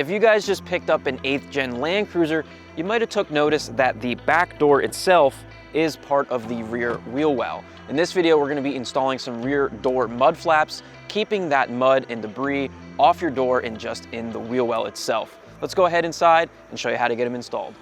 If you guys just picked up an 8th gen Land Cruiser, you might have took notice that the back door itself is part of the rear wheel well. In this video, we're going to be installing some rear door mud flaps, keeping that mud and debris off your door and just in the wheel well itself. Let's go ahead inside and show you how to get them installed.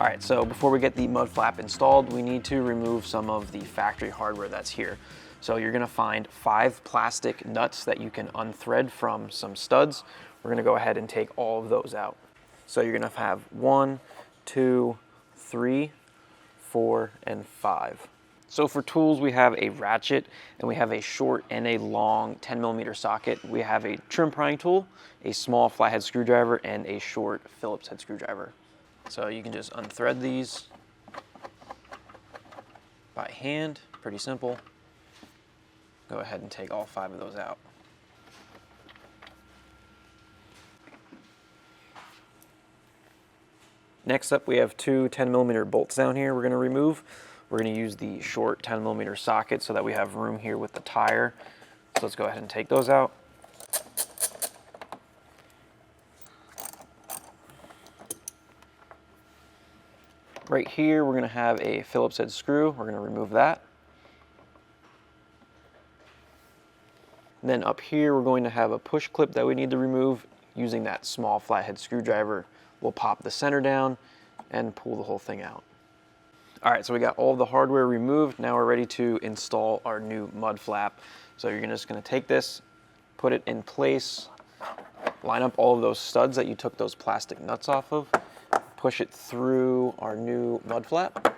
All right, so before we get the mud flap installed, we need to remove some of the factory hardware that's here. So you're gonna find 5 plastic nuts that you can unthread from some studs. We're gonna go ahead and take all of those out. So you're gonna have 1, 2, 3, 4, and 5. So for tools, we have a ratchet and we have a short and a long 10mm socket. We have a trim prying tool, a small flathead screwdriver, and a short Phillips head screwdriver. So you can just unthread these by hand, pretty simple. Go ahead and take all 5 of those out. Next up, we have 2 10mm bolts down here we're going to remove. We're going to use the short 10mm socket so that we have room here with the tire. So let's go ahead and take those out. Right here, we're going to have a Phillips head screw. We're going to remove that. And then up here, we're going to have a push clip that we need to remove. Using that small flathead screwdriver, we'll pop the center down and pull the whole thing out. All right, so we got all the hardware removed. Now we're ready to install our new mud flap. So you're just going to take this, put it in place, line up all of those studs that you took those plastic nuts off of, push it through our new mud flap.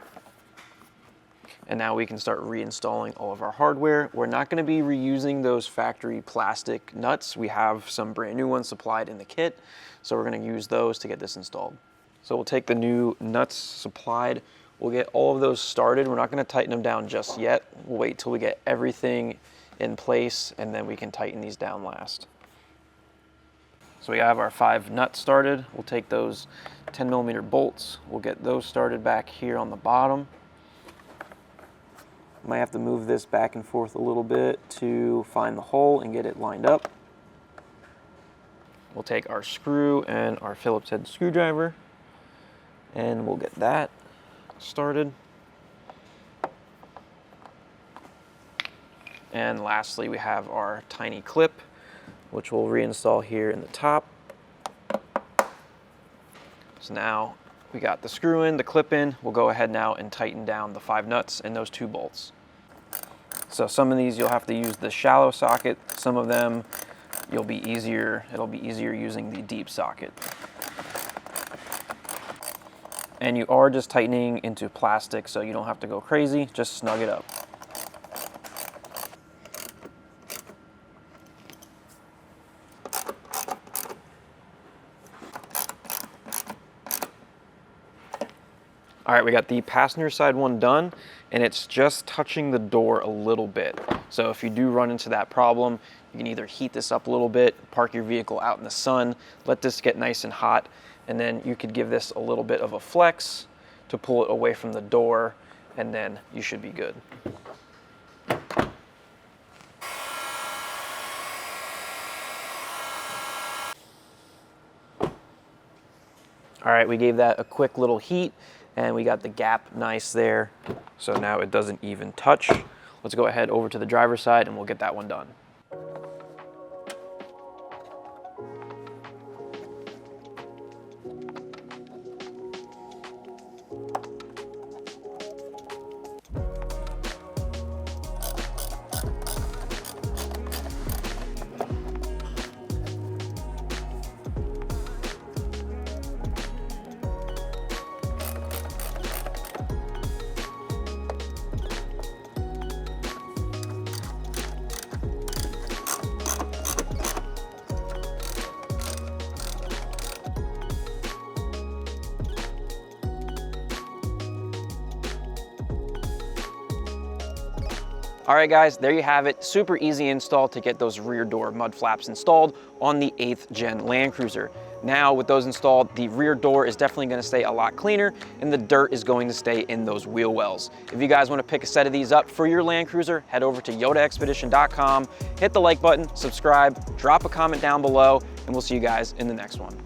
And now we can start reinstalling all of our hardware. We're not going to be reusing those factory plastic nuts. We have some brand new ones supplied in the kit, so we're going to use those to get this installed. So we'll take the new nuts supplied. We'll get all of those started. We're not going to tighten them down just yet. We'll wait till we get everything in place, and then we can tighten these down last. So we have our 5 nuts started. We'll take those 10mm bolts. We'll get those started back here on the bottom. Might have to move this back and forth a little bit to find the hole and get it lined up. We'll take our screw and our Phillips head screwdriver and we'll get that started. And lastly, we have our tiny clip, which we'll reinstall here in the top. So now we got the screw in, the clip in. We'll go ahead now and tighten down the 5 nuts and those 2 bolts. So some of these you'll have to use the shallow socket. Some of them it'll be easier using the deep socket. And you are just tightening into plastic, so you don't have to go crazy, just snug it up. All right, we got the passenger side one done, and it's just touching the door a little bit. So if you do run into that problem, you can either heat this up a little bit, park your vehicle out in the sun, let this get nice and hot, and then you could give this a little bit of a flex to pull it away from the door, and then you should be good. All right, we gave that a quick little heat, and we got the gap nice there, so now it doesn't even touch. Let's go ahead over to the driver's side and we'll get that one done. All right guys, there you have it. Super easy install to get those rear door mud flaps installed on the 8th gen Land Cruiser. Now with those installed, the rear door is definitely going to stay a lot cleaner and the dirt is going to stay in those wheel wells. If you guys want to pick a set of these up for your Land Cruiser, head over to yotaxpedition.com, hit the like button, subscribe, drop a comment down below, and we'll see you guys in the next one.